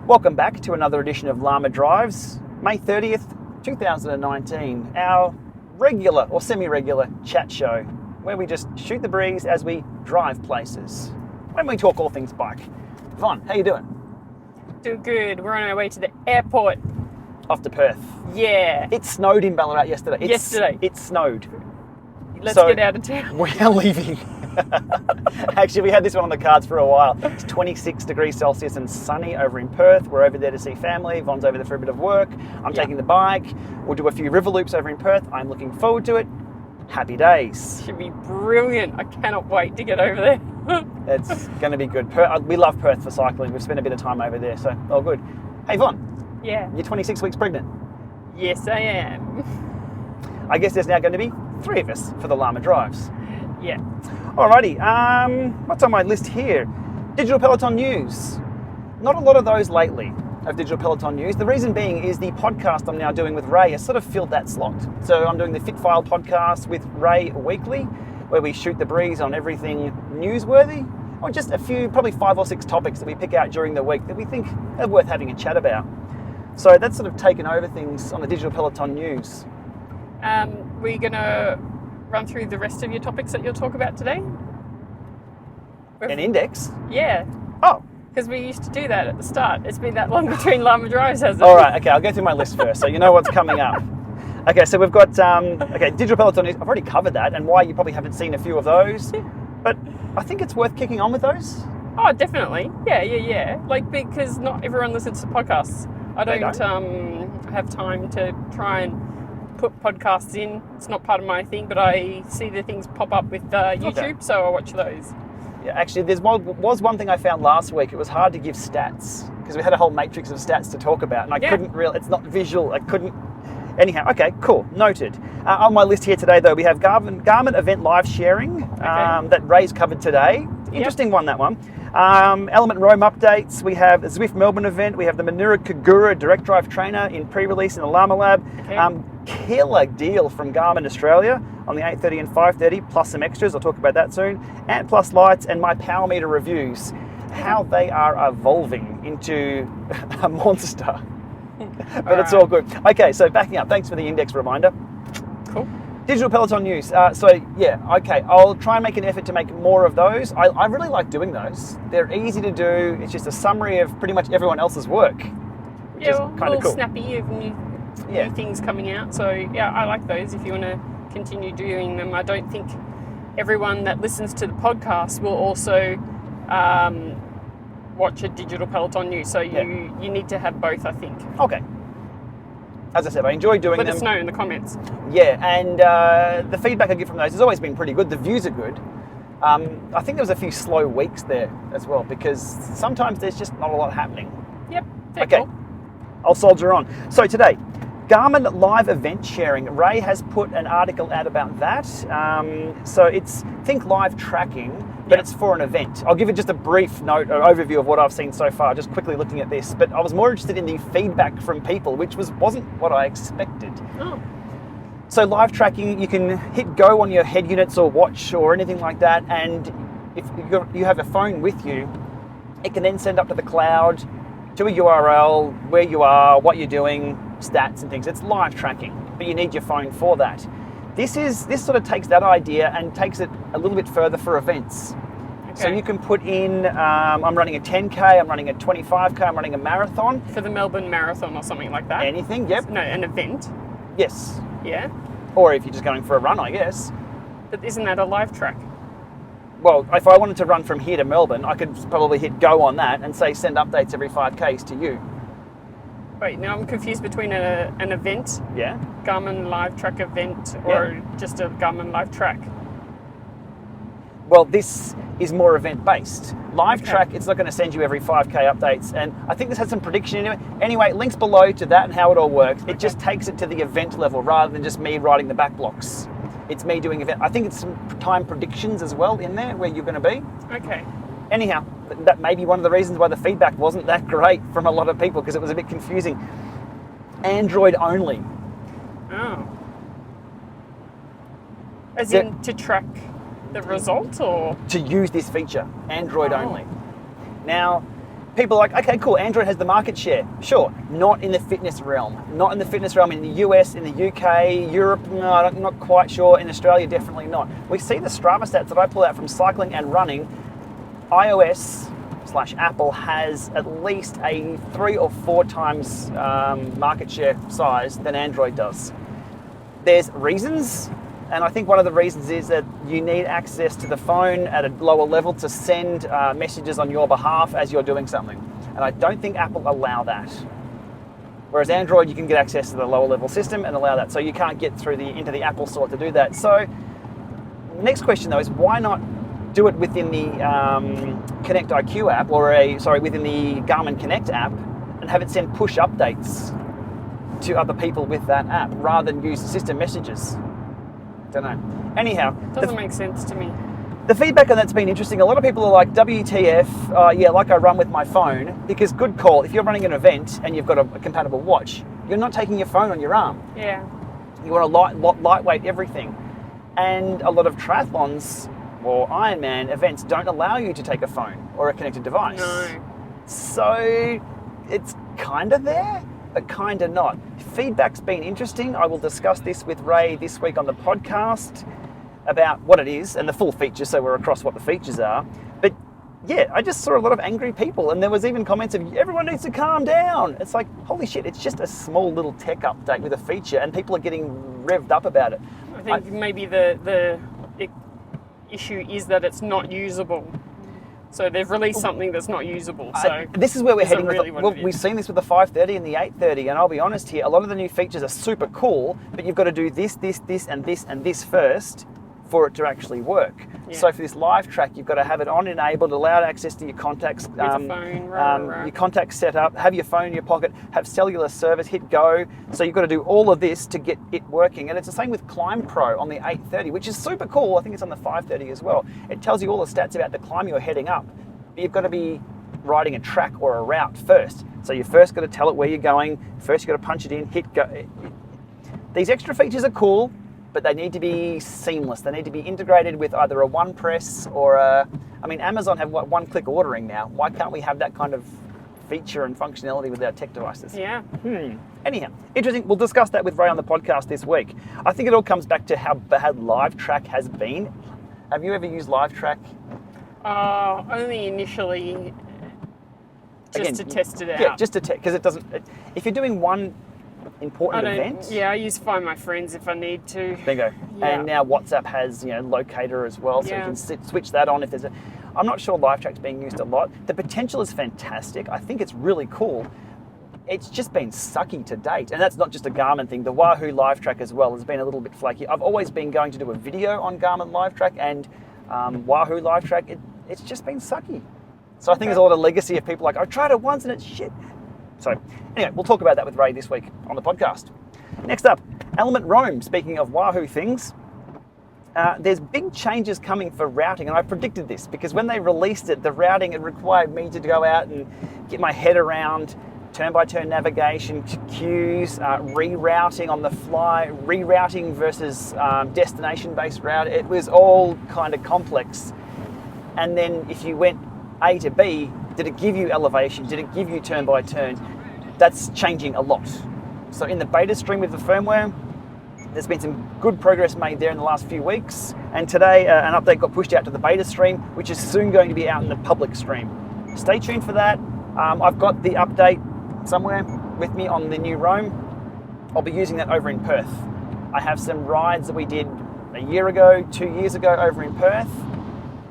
Welcome back to another edition of Lama Drives, May 30th, 2019, our regular or semi-regular chat show where we just shoot the breeze as we drive places, when we talk all things bike. Vaughn, how you doing? Doing good. We're on our way to the airport. Off to Perth. Yeah. It snowed in Ballarat yesterday. It snowed. Let's get out of town. We're leaving. Actually, we had this one on the cards for a while. It's 26 degrees Celsius and sunny over in Perth. We're over there to see family. Vaughn's over there for a bit of work. I'm taking the bike. We'll do a few river loops over in Perth. I'm looking forward to it. Happy days. Should be brilliant. I cannot wait to get over there. It's going to be good. We love Perth for cycling. We've spent a bit of time over there, so all good. Hey, Vaughan. Yeah. You're 26 weeks pregnant. Yes, I am. I guess there's now going to be 3 of us for the Lama Drives. Yeah. Alrighty, what's on my list here? Digital Peloton news. Not a lot of those lately of Digital Peloton news. The reason being is the podcast I'm now doing with Ray has sort of filled that slot. So I'm doing the Fitfile podcast with Ray weekly, where we shoot the breeze on everything newsworthy, or just a few, probably 5 or 6 topics that we pick out during the week that we think are worth having a chat about. So that's sort of taken over things on the Digital Peloton news. We're going to run through the rest of your topics that you'll talk about today? An index? Yeah. Oh. Because we used to do that at the start. It's been that long between Lama Drives, hasn't it? All right, okay, I'll go through my list first so you know what's coming up. Okay, so we've got, Digital Peloton news. I've already covered that and why you probably haven't seen a few of those. But I think it's worth kicking on with those. Oh, definitely. Yeah. Like, because not everyone listens to podcasts. I don't have time to try and put podcasts in. It's not part of my thing, but I see the things pop up with YouTube, so I watch those. Yeah, actually, there was one thing I found last week. It was hard to give stats because we had a whole matrix of stats to talk about, and I couldn't really. It's not visual. I couldn't. Anyhow, okay, cool, noted. On my list here today, though, we have Garmin event live sharing that Ray's covered today. Interesting one, that one. Elemnt Rome updates. We have a Zwift Melbourne event. We have the Minoura Kagura direct drive trainer in pre-release in the Lama Lab. Okay. Killer deal from Garmin Australia on the 830 and 530, plus some extras. I'll talk about that soon. Ant Plus lights and my power meter reviews. How they are evolving into a monster. But it's all good. Okay, so backing up. Thanks for the index reminder. Cool. Digital Peloton news. I'll try and make an effort to make more of those. I really like doing those. They're easy to do. It's just a summary of pretty much everyone else's work, which is kind of cool. Snappy of new things coming out. So, I like those if you want to continue doing them. I don't think everyone that listens to the podcast will also watch a Digital Peloton news. So you need to have both, I think. Okay. As I said, I enjoy doing them. Let us know in the comments. Yeah, and the feedback I get from those has always been pretty good. The views are good. I think there was a few slow weeks there as well because sometimes there's just not a lot happening. Yep. Okay. Cool. I'll soldier on. So today, Garmin live event sharing. Ray has put an article out about that. So it's think live tracking, but it's for an event. I'll give you just a brief note or overview of what I've seen so far, just quickly looking at this. But I was more interested in the feedback from people, which wasn't what I expected. Oh. So live tracking, you can hit go on your head units or watch or anything like that, and if you have a phone with you, it can then send up to the cloud to a URL, where you are, what you're doing, stats and things. It's live tracking, but you need your phone for that. This sort of takes that idea and takes it a little bit further for events. Okay. So you can put in, I'm running a 10K, I'm running a 25K, I'm running a marathon. For the Melbourne Marathon or something like that? Anything, yep. No, an event? Yes. Yeah? Or if you're just going for a run, I guess. But isn't that a live track? Well, if I wanted to run from here to Melbourne, I could probably hit go on that and say send updates every 5Ks to you. Wait, now I'm confused between an event, Garmin live track event, or just a Garmin live track. Well, this is more event-based. Live track, it's not going to send you every 5K updates, and I think this has some prediction in it. Anyway, links below to that and how it all works. It just takes it to the event level rather than just me writing the back blocks. It's me doing event. I think it's some time predictions as well in there where you're going to be. Okay. Anyhow, that may be one of the reasons why the feedback wasn't that great from a lot of people, because it was a bit confusing. Android only. Oh. As in to track the result, or? To use this feature, Android only. Now, people are like, okay, cool, Android has the market share. Sure, not in the fitness realm. Not in the fitness realm in the US, in the UK, Europe, no, I'm not quite sure. In Australia, definitely not. We see the Strava stats that I pull out from cycling and running. iOS/Apple has at least a 3 or 4 times market share size than Android does. There's reasons, and I think one of the reasons is that you need access to the phone at a lower level to send messages on your behalf as you're doing something. And I don't think Apple allow that. Whereas Android, you can get access to the lower level system and allow that. So you can't get through into the Apple Store to do that. So next question though is why not do it within the Connect IQ app within the Garmin Connect app and have it send push updates to other people with that app rather than use system messages. Don't know. Anyhow, doesn't make sense to me. The feedback on that's been interesting. A lot of people are like, WTF, yeah, like I run with my phone, because good call, if you're running an event and you've got a compatible watch, you're not taking your phone on your arm. Yeah. You want to lightweight everything. And a lot of triathlons or Ironman events don't allow you to take a phone or a connected device. No. So it's kind of there, but kind of not. Feedback's been interesting. I will discuss this with Ray this week on the podcast about what it is and the full features, so we're across what the features are. But yeah, I just saw a lot of angry people, and there was even comments of, everyone needs to calm down. It's like, holy shit, it's just a small little tech update with a feature, and people are getting revved up about it. I think maybe the issue is that it's not usable. So they've released something that's not usable. So this is where we're heading. Really we've seen this with the 530 and the 830, and I'll be honest here, a lot of the new features are super cool, but you've got to do this, and this first for it to actually work. Yeah. So for this live track, you've got to have it on enabled, allowed access to your contacts, with a phone, your contacts set up, have your phone in your pocket, have cellular service, hit go. So you've got to do all of this to get it working. And it's the same with Climb Pro on the 830, which is super cool. I think it's on the 530 as well. It tells you all the stats about the climb you're heading up. But you've got to be riding a track or a route first. So you first got to tell it where you're going. First you've got to punch it in, hit go. These extra features are cool, but they need to be seamless. They need to be integrated with either a one press or Amazon have one-click ordering now. Why can't we have that kind of feature and functionality with our tech devices? Yeah. Anyhow, interesting. We'll discuss that with Ray on the podcast this week. I think it all comes back to how bad Live Track has been. Have you ever used Live Track? Only initially, just to test it out. Yeah, just to test, because it doesn't. If you're doing one important event. Yeah, I use Find My Friends if I need to. There you go. Yeah. And now WhatsApp has locator as well, so you can switch that on if there's a. I'm not sure Live Track's being used a lot. The potential is fantastic. I think it's really cool. It's just been sucky to date, and that's not just a Garmin thing. The Wahoo Live Track as well has been a little bit flaky. I've always been going to do a video on Garmin Live Track and Wahoo Live Track. It's just been sucky. So I think there's a lot of legacy of people like, I tried it once and it's shit. So anyway, we'll talk about that with Ray this week on the podcast. Next up, Elemnt Roam. Speaking of Wahoo things, there's big changes coming for routing, and I predicted this because when they released it, the routing, it required me to go out and get my head around turn-by-turn navigation, queues, rerouting on the fly, rerouting versus destination-based route. It was all kind of complex. And then if you went A to B, did it give you elevation? Did it give you turn by turn? That's changing a lot. So in the beta stream with the firmware, there's been some good progress made there in the last few weeks. And today an update got pushed out to the beta stream, which is soon going to be out in the public stream. Stay tuned for that. I've got the update somewhere with me on the new Roam. I'll be using that over in Perth. I have some rides that we did a year ago, 2 years ago over in Perth.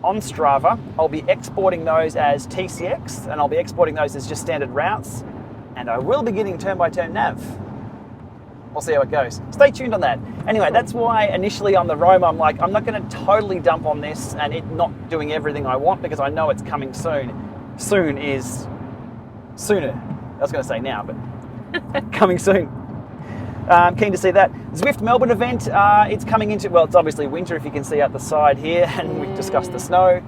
On Strava, I'll be exporting those as TCX, and I'll be exporting those as just standard routes, and I will be getting turn-by-turn nav. We'll see how it goes. Stay tuned on that. Anyway, that's why initially on the Roam, I'm like, I'm not going to totally dump on this and it not doing everything I want because I know it's coming soon. Soon is sooner. I was going to say now, but coming soon. Keen to see that. Zwift Melbourne event, it's coming into, well, it's obviously winter if you can see out the side here, and we've discussed the snow.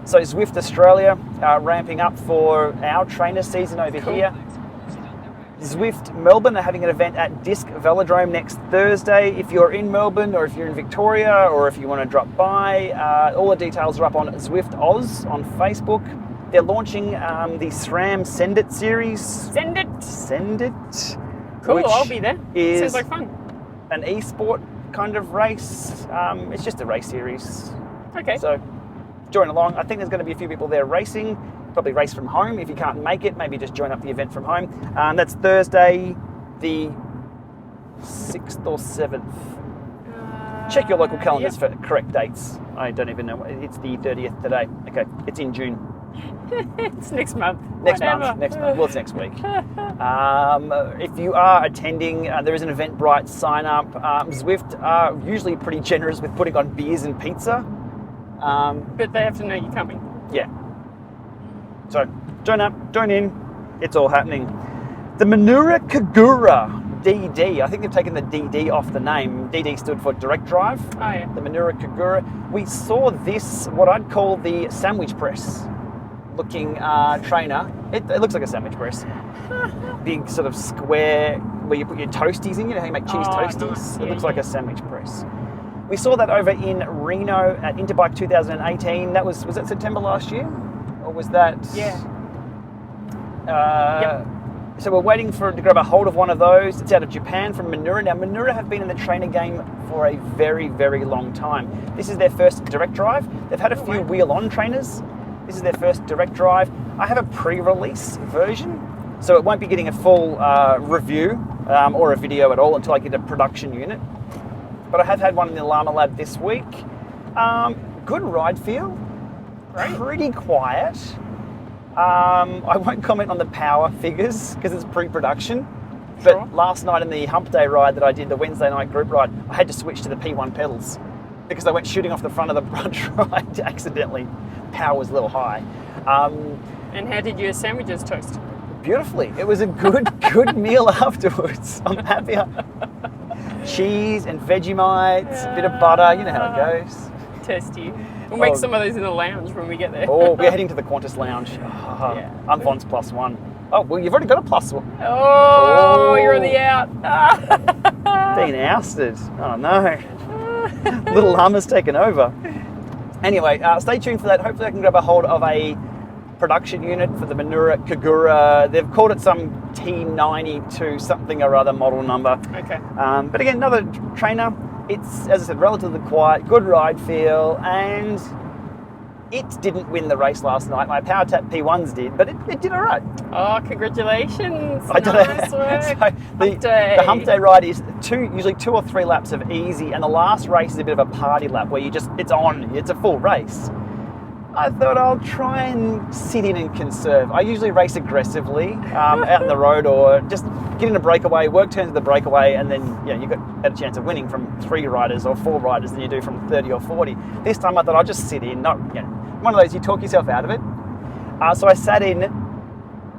So Zwift Australia ramping up for our trainer season over here. Zwift Melbourne are having an event at Disc Velodrome next Thursday. If you're in Melbourne or if you're in Victoria or if you want to drop by, all the details are up on Zwift Oz on Facebook. They're launching the SRAM Send It series. Send it. Send It. Cool, I'll be there. Sounds like fun. An e-sport kind of race. It's just a race series. Okay. So join along. I think there's going to be a few people there racing. Probably race from home. If you can't make it, maybe just join up the event from home. That's Thursday, the 6th or 7th. Check your local calendars for correct dates. I don't even know. It's the 30th today. Okay, it's in June. It's next month. Next month. Well, it's next week. If you are attending, there is an Eventbrite sign up. Zwift are usually pretty generous with putting on beers and pizza. But they have to know you're coming. Yeah. So join up, join in. It's all happening. The Minoura Kagura DD. I think they've taken the DD off the name. DD stood for Direct Drive. Oh yeah. The Minoura Kagura. We saw this, what I'd call the sandwich press looking trainer. It looks like a sandwich press. Big sort of square where you put your toasties in. You know how you make cheese toasties? Nice. It Yeah, looks like a sandwich press. We saw that over in Reno at Interbike 2018. That was that September last year? Or was that... Yeah. Yep. So we're waiting to grab a hold of one of those. It's out of Japan from Minoura. Now, Minoura have been in the trainer game for a very, very long time. This is their first direct drive. They've had a few wheel-on trainers. This is their first direct drive. I have a pre-release version, so it won't be getting a full review or a video at all until I get a production unit. But I have had one in the Lama lab this week. Good ride feel. Right. Pretty quiet. I won't comment on the power figures because it's pre-production. But Sure. last night in the hump day ride that I did, the Wednesday night group ride, I had to switch to the P1 pedals because I went shooting off the front of the front ride accidentally. Power was a little high. And how did your sandwiches toast? Beautifully. It was a good meal afterwards. I'm happier. Cheese and Vegemites, a bit of butter, you know how it goes. Tasty. We'll make some of those in the lounge when we get there. Oh, we're heading to the Qantas lounge. Yeah. I'm Von's +1. Oh, well, you've already got a +1. Oh, you're on the out. Been ousted. Oh, no. Little Lama's taken over. Anyway, stay tuned for that. Hopefully I can grab a hold of a production unit for the Minoura Kagura. They've called it some T92 something or other model number. Okay. But again, another trainer. It's, as I said, relatively quiet, good ride feel, and it didn't win the race last night. My Power Tap P1s did, but it did all right. Oh, congratulations. I don't Nice know. work. So The hump day ride is usually 2 or 3 laps of easy, and the last race is a bit of a party lap where it's on, it's a full race. I thought I'll try and sit in and conserve. I usually race aggressively out on the road or just get in a breakaway, work turns of the breakaway, and then you've got a chance of winning from 3 riders or 4 riders than you do from 30 or 40. This time I thought I'll just sit in, one of those you talk yourself out of it. So I sat in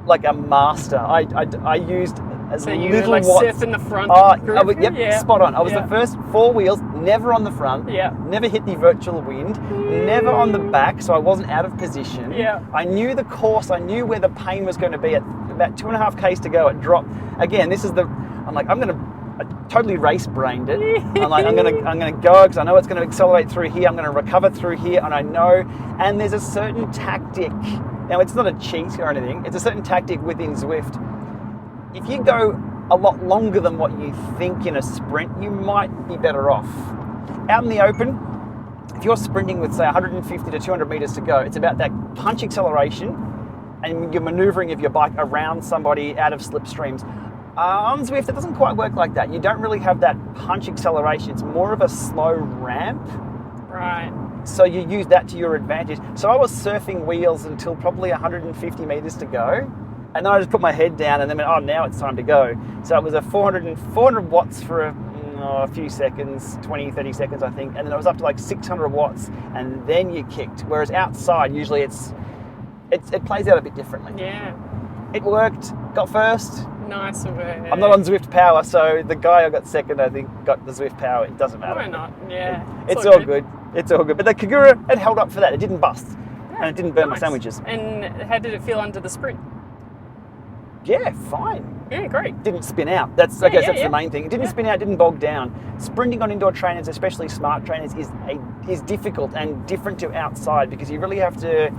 like a master. I used as So you little were like watts. surfing the front group? Yep, spot on. I was the first 4 wheels, never on the front, never hit the virtual wind, never on the back, so I wasn't out of position. Yeah. I knew the course, I knew where the pain was going to be. At about 2.5 Ks to go, it dropped. Again, I totally race brained it. I'm gonna go because I know it's going to accelerate through here. I'm going to recover through here, and I know. And there's a certain tactic. Now, it's not a cheat or anything. It's a certain tactic within Zwift. If you go a lot longer than what you think in a sprint, you might be better off. Out in the open, if you're sprinting with, say, 150 to 200 meters to go, it's about that punch acceleration and you're maneuvering of your bike around somebody out of slipstreams. On Zwift, it doesn't quite work like that. You don't really have that punch acceleration. It's more of a slow ramp. Right. So you use that to your advantage. So I was surfing wheels until probably 150 meters to go. And then I just put my head down and then went, now it's time to go. So it was a 400 watts for a few seconds, 20, 30 seconds, I think. And then it was up to like 600 watts and then you kicked. Whereas outside, usually it plays out a bit differently. Yeah. It worked, got first. Nice work. I'm not on Zwift Power, so the guy I got second, I think, got the Zwift Power. It doesn't matter. Why not? Yeah. It's all good. It's all good. But the Kagura, it held up for that. It didn't bust. And it didn't burn my Nice. sandwiches. And how did it feel under the sprint? Yeah, fine. Yeah, great. Didn't spin out. I guess that's the main thing. It didn't spin out, didn't bog down. Sprinting on indoor trainers, especially smart trainers, is difficult and different to outside because you really have to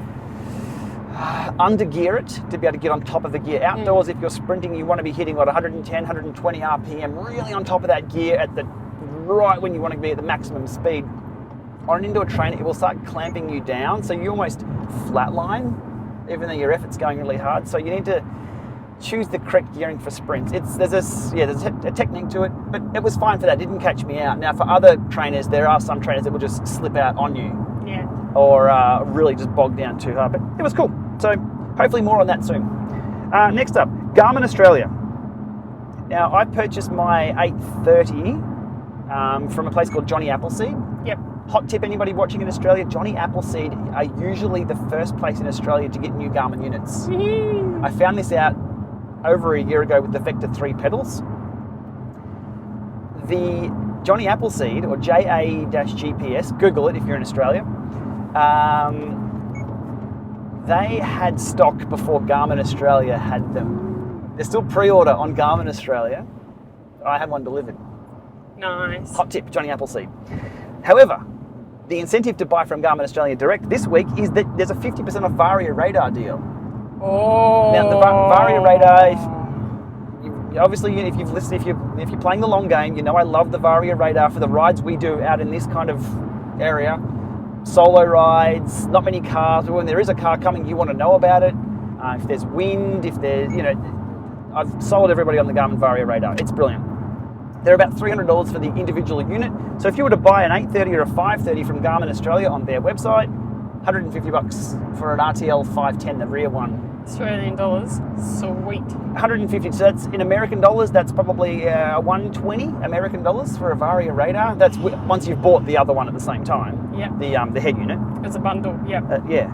under-gear it to be able to get on top of the gear. Outdoors, if you're sprinting, you want to be hitting 110, 120 RPM, really on top of that gear at the right when you want to be at the maximum speed. On an indoor trainer, it will start clamping you down, so you almost flatline, even though your effort's going really hard. So you need to choose the correct gearing for sprints. There's a technique to it, but it was fine for that. It didn't catch me out. Now, for other trainers, there are some trainers that will just slip out on you. Yeah. Or really just bog down too hard. But it was cool. So hopefully more on that soon. Next up, Garmin Australia. Now, I purchased my 830 from a place called Johnny Appleseed. Yep. Hot tip, anybody watching in Australia, Johnny Appleseed are usually the first place in Australia to get new Garmin units. I found this out over a year ago with the Vector 3 pedals. The Johnny Appleseed, or JA-GPS, Google it if you're in Australia, they had stock before Garmin Australia had them. They're still pre-order on Garmin Australia. I had one delivered. Nice. Hot tip, Johnny Appleseed. However, the incentive to buy from Garmin Australia Direct this week is that there's a 50% off Varia radar deal. Oh. Now, the Varia radar, obviously, if you're playing the long game, you know I love the Varia radar for the rides we do out in this kind of area. Solo rides, not many cars. When there is a car coming, you want to know about it. If there's wind, if there's, I've sold everybody on the Garmin Varia radar. It's brilliant. They're about $300 for the individual unit. So if you were to buy an 830 or a 530 from Garmin Australia on their website, $150 for an RTL 510, the rear one. Australian dollars, sweet. 150. So that's in American dollars. That's probably 120 American dollars for a Varia radar. That's once you've bought the other one at the same time. Yeah. The head unit. As a bundle. Yep. Yeah.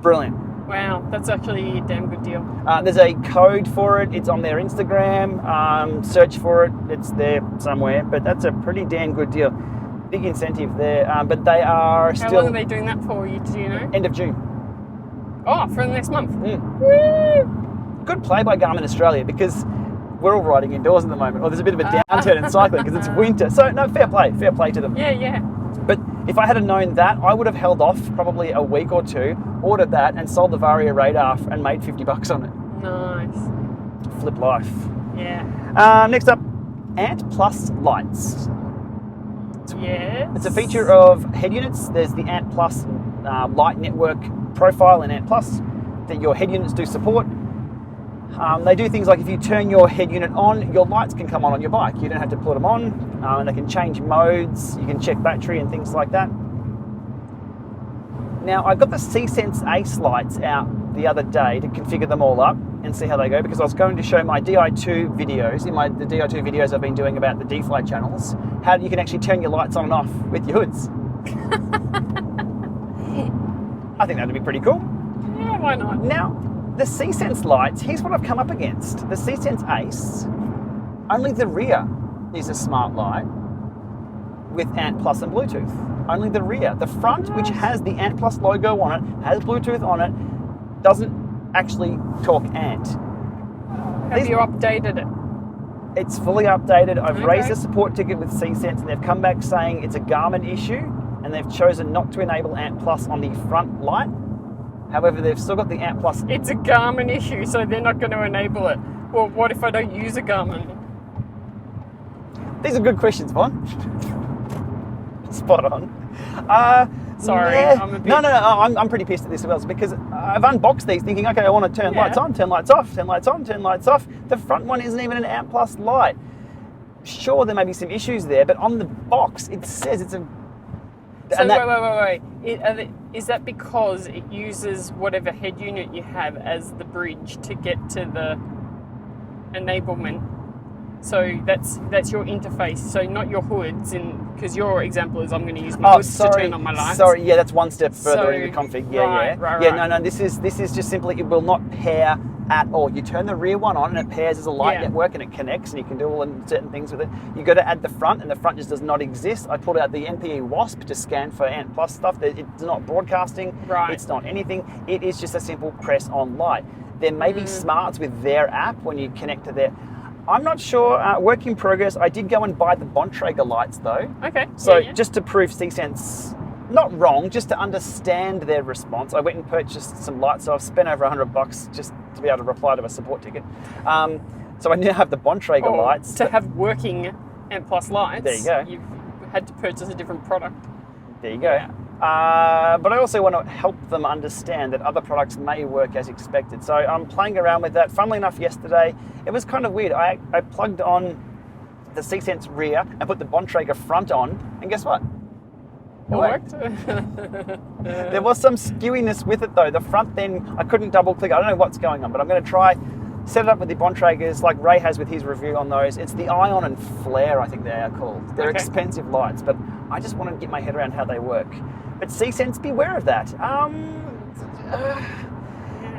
Brilliant. Wow, that's actually a damn good deal. There's a code for it. It's on their Instagram. Search for it. It's there somewhere. But that's a pretty damn good deal. Big incentive there. But they are still... How long are they doing that for? Do you know? End of June. Oh, for the next month. Woo! Good play by Garmin Australia, because we're all riding indoors at the moment. Or there's a bit of a downturn in cycling because it's winter. So, no, fair play to them. Yeah. But if I had known that, I would have held off probably a week or two, ordered that, and sold the Varia radar and made $50 on it. Nice. Flip life. Yeah. Next up, Ant Plus lights. Yes. It's a feature of head units. There's the Ant Plus light network profile in Ant Plus that your head units do support. They do things like if you turn your head unit on, your lights can come on your bike. You don't have to put them on, and they can change modes. You can check battery and things like that. Now, I got the See.Sence Ace lights out the other day to configure them all up and see how they go, because I was going to show my Di2 videos, the Di2 videos I've been doing about the D-Fly channels, how you can actually turn your lights on and off with your hoods. I think that'd be pretty cool. Yeah, why not? Now, the See.Sence lights, here's what I've come up against. The See.Sence Ace, only the rear is a smart light with Ant Plus and Bluetooth. Only the rear. The front, which has the Ant Plus logo on it, has Bluetooth on it, doesn't actually talk Ant. Have you updated it? It's fully updated. I've raised a support ticket with See.Sence, and they've come back saying it's a Garmin issue, and they've chosen not to enable Ant Plus on the front light. However, they've still got the Ant Plus. It's a Garmin issue, so they're not going to enable it. Well, what if I don't use a Garmin? These are good questions, Vaughn. Spot on. Sorry, yeah. I'm a bit... No, I'm pretty pissed at this as well, because I've unboxed these thinking, okay, I want to turn lights on, turn lights off, turn lights on, turn lights off. The front one isn't even an Ant Plus light. Sure, there may be some issues there, but on the box, it says it's a... So wait. Is that because it uses whatever head unit you have as the bridge to get to the enablement? So that's your interface. So not your hoods, because your example is I'm going to use my hoods to turn on my lights. Sorry, yeah, that's one step further in the config. Right. No, this is just simply, it will not pair at all. You turn the rear one on and it pairs as a light network and it connects and you can do all certain things with it. You got to add the front, and the front just does not exist. I pulled out the NPE WASP to scan for Ant Plus stuff. It's not broadcasting. Right. It's not anything. It is just a simple press on light. There may be smarts with their app when you connect to their... I'm not sure. Work in progress. I did go and buy the Bontrager lights though. Okay. So just to prove See.Sence not wrong, just to understand their response. I went and purchased some lights, so I've spent over $100 just to be able to reply to a support ticket. So I now have the Bontrager lights. To have working Ant Plus lights, there you go. You've had to purchase a different product. There you go. Yeah. But I also want to help them understand that other products may work as expected. So I'm playing around with that. Funnily enough, yesterday, it was kind of weird. I plugged on the See.Sence rear and put the Bontrager front on, and guess what? It worked. There was some skewiness with it though. The front then, I couldn't double click. I don't know what's going on, but I'm going to try set it up with the Bontragers like Ray has with his review on those. It's the Ion and Flare, I think they are called. They're expensive lights, but I just want to get my head around how they work. But See.Sence, beware of that.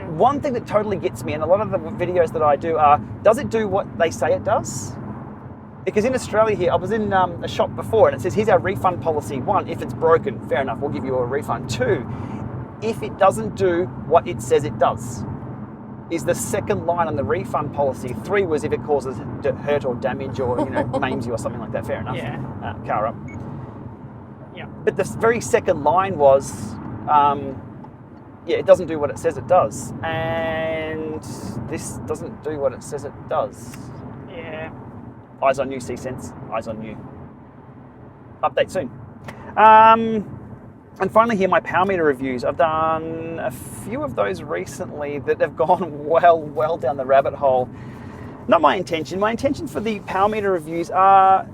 One thing that totally gets me, and a lot of the videos that I do are, does it do what they say it does? Because in Australia here, I was in a shop before and it says, here's our refund policy. 1, if it's broken, fair enough, we'll give you a refund. 2, if it doesn't do what it says it does, is the second line on the refund policy. 3 was if it causes hurt or damage or maims you or something like that, fair enough. Yeah. Car up. Yeah. But the very second line was, it doesn't do what it says it does. And this doesn't do what it says it does. Yeah. Eyes on you, See.Sence. Eyes on you. Update soon. And finally here, my power meter reviews. I've done a few of those recently that have gone well down the rabbit hole. Not my intention. My intention for the power meter reviews are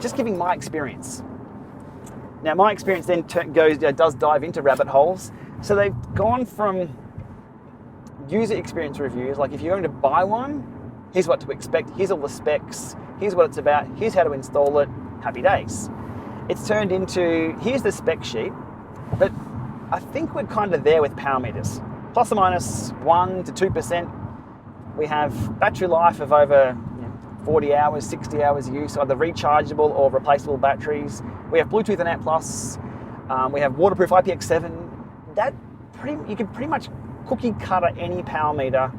just giving my experience. Now, my experience then does dive into rabbit holes. So they've gone from user experience reviews, like if you're going to buy one, here's what to expect, here's all the specs, here's what it's about, here's how to install it, happy days. It's turned into, here's the spec sheet, but I think we're kind of there with power meters. Plus or minus 1 to 2%. We have battery life of over 40 hours, 60 hours of use, either rechargeable or replaceable batteries. We have Bluetooth and Ant Plus. We have waterproof IPX7. You can pretty much cookie cutter any power meter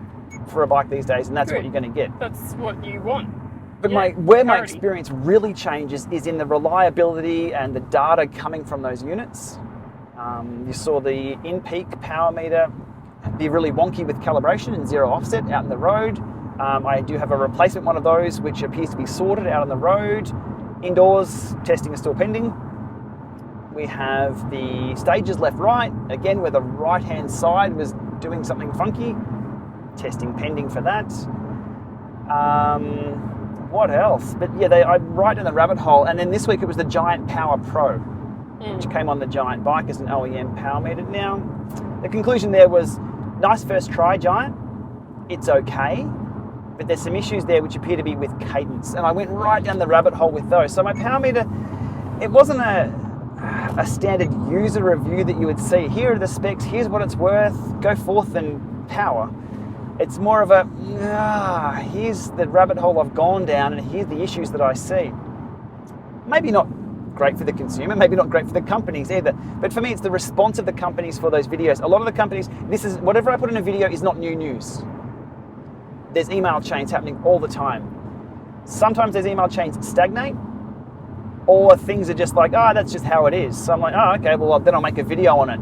for a bike these days, and that's what you're going to get. That's what you want. But my experience really changes is in the reliability and the data coming from those units. You saw the in-peak power meter be really wonky with calibration and zero offset out in the road. I do have a replacement one of those which appears to be sorted out on the road. Indoors, testing is still pending. We have the stages left-right, again where the right-hand side was doing something funky. Testing pending for that. What else? But yeah, I'm right in the rabbit hole. And then this week it was the Giant Power Pro, which came on the Giant bike as an OEM power meter. Now, the conclusion there was, nice first try, Giant. It's okay, but there's some issues there which appear to be with cadence. And I went right down the rabbit hole with those. So my power meter, it wasn't a standard user review that you would see. Here are the specs, here's what it's worth, go forth and power. It's more of a, here's the rabbit hole I've gone down and here's the issues that I see. Maybe not great for the consumer, maybe not great for the companies either, but for me it's the response of the companies for those videos. A lot of the companies, whatever I put in a video is not new news. There's email chains happening all the time. Sometimes those email chains stagnate, or things are just like, that's just how it is. So I'm like, okay, well then I'll make a video on it.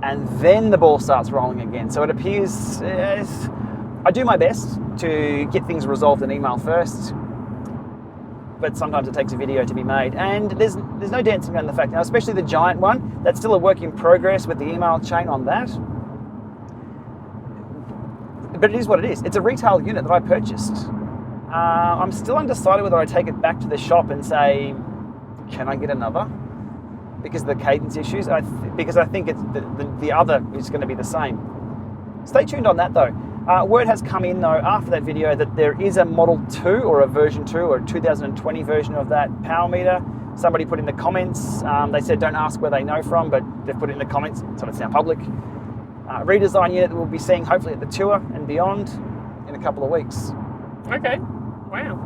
And then the ball starts rolling again. So it appears, I do my best to get things resolved in email first, but sometimes it takes a video to be made. And there's no dancing around the fact now, especially the Giant one, that's still a work in progress with the email chain on that. But it is what it is. It's a retail unit that I purchased. I'm still undecided whether I take it back to the shop and say, can I get another? Because of the cadence issues, because I think it's the other is going to be the same. Stay tuned on that though. Word has come in though after that video that there is a Model 2 or a version 2 or a 2020 version of that power meter. Somebody put in the comments, they said don't ask where they know from, but they've put it in the comments so it's now public. Redesign unit that we'll be seeing hopefully at the tour and beyond in a couple of weeks. Okay, wow.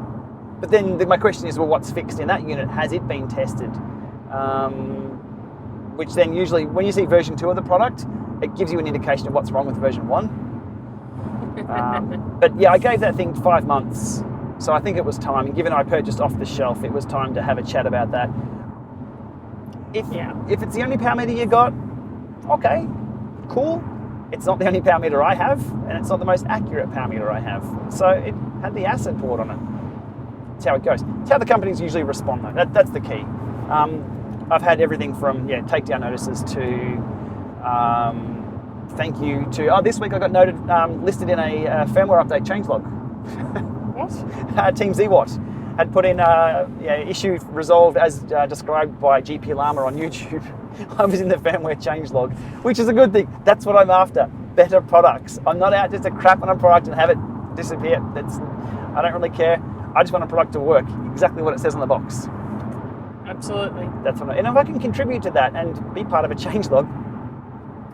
But then my question is, well, what's fixed in that unit? Has it been tested? Which then usually, when you see version 2 of the product, it gives you an indication of what's wrong with version 1. But yeah, I gave that thing 5 months. So I think it was time, and given I purchased off the shelf, it was time to have a chat about that. If it's the only power meter you got, okay, cool. It's not the only power meter I have, and it's not the most accurate power meter I have. So it had the asset port on it. That's how it goes. It's how the companies usually respond, though. That's the key. I've had everything from takedown notices to thank you to this week I got listed in a firmware update changelog. What? Team ZWatt had put in issue resolved as described by GPLama on YouTube. I was in the firmware changelog, which is a good thing. That's what I'm after. Better products. I'm not out just to crap on a product and have it disappear. I don't really care. I just want a product to work exactly what it says on the box. Absolutely. That's what and if I can contribute to that and be part of a changelog,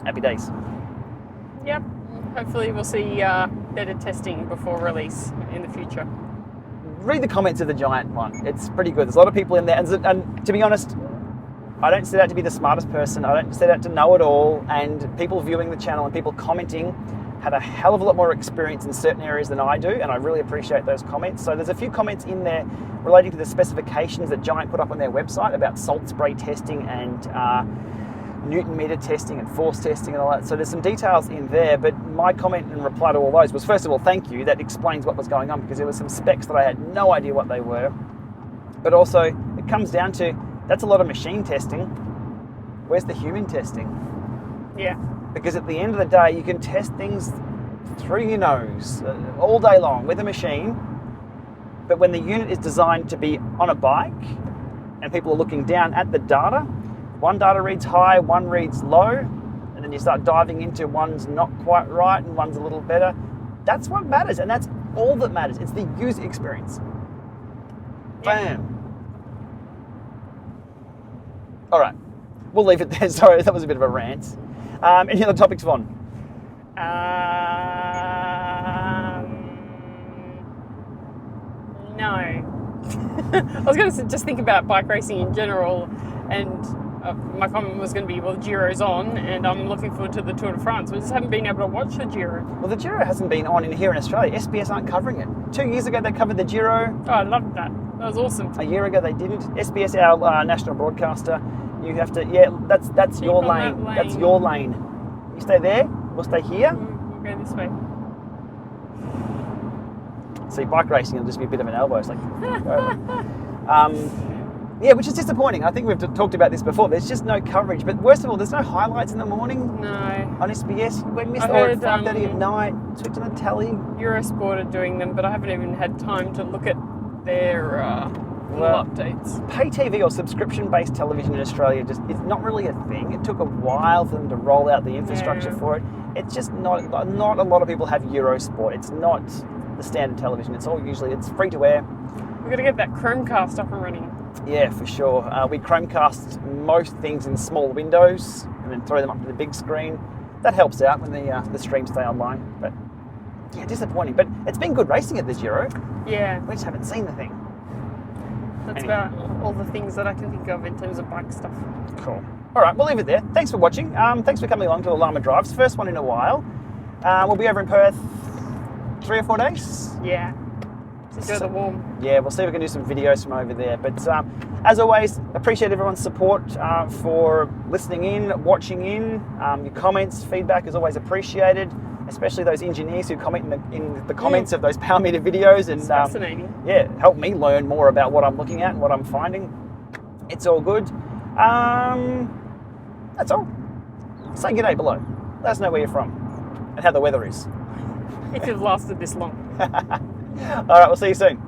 happy days. Yep. Hopefully we'll see better testing before release in the future. Read the comments of the Giant one. It's pretty good. There's a lot of people in there. And to be honest, I don't set out to be the smartest person. I don't set out to know it all. And people viewing the channel and people commenting have a hell of a lot more experience in certain areas than I do. And I really appreciate those comments. So there's a few comments in there relating to the specifications that Giant put up on their website about salt spray testing and Newton meter testing and force testing and all that. So there's some details in there, but my comment in reply to all those was, first of all, thank you. That explains what was going on, because there were some specs that I had no idea what they were. But also, it comes down to, that's a lot of machine testing. Where's the human testing? Yeah. Because at the end of the day, you can test things through your nose all day long with a machine, but when the unit is designed to be on a bike and people are looking down at the data, one data reads high, one reads low, and then you start diving into one's not quite right and one's a little better. That's what matters, and that's all that matters. It's the user experience. Yeah. Bam. All right, we'll leave it there. Sorry, that was a bit of a rant. Any other topics, Von? No. I was going to just think about bike racing in general, and my comment was going to be, well, the Giro's on, and I'm looking forward to the Tour de France. We just haven't been able to watch the Giro. Well, the Giro hasn't been on here in Australia. SBS aren't covering it. 2 years ago, they covered the Giro. Oh, I loved that. That was awesome. A year ago, they didn't. SBS, our national broadcaster, you have to, that's Keep your on that lane. lane. That's your lane. You stay there, we'll stay here. We'll go this way. See, bike racing will just be a bit of an elbow. It's like, which is disappointing. I think we've talked about this before. There's just no coverage. But worst of all, there's no highlights in the morning. No. On SBS. We missed I all at heard, 5:30 at night. Switch on the telly. Eurosport are doing them, but I haven't even had time to look at their updates. Pay TV or subscription-based television in Australia it's not really a thing. It took a while for them to roll out the infrastructure for it. It's just not a lot of people have Eurosport. It's not the standard television. It's free to air. We've got to get that Chromecast up and running. Yeah, for sure. We Chromecast most things in small windows and then throw them up to the big screen. That helps out when the streams stay online. But yeah, disappointing. But it's been good racing at the Giro. Yeah. We just haven't seen the thing. That's about all the things that I can think of in terms of bike stuff. Cool. All right, we'll leave it there. Thanks for watching. Thanks for coming along to the Lama Drives. First one in a while. We'll be over in Perth 3 or 4 days. Yeah. Enjoy the warm. Yeah, we'll see if we can do some videos from over there. But as always, appreciate everyone's support for listening in, watching in. Your comments, feedback is always appreciated, especially those engineers who comment in the comments of those power meter videos. And it's fascinating. Help me learn more about what I'm looking at and what I'm finding. It's all good. That's all. Say good day below. Let us know where you're from and how the weather is. If you've lasted this long. All right, we'll see you soon.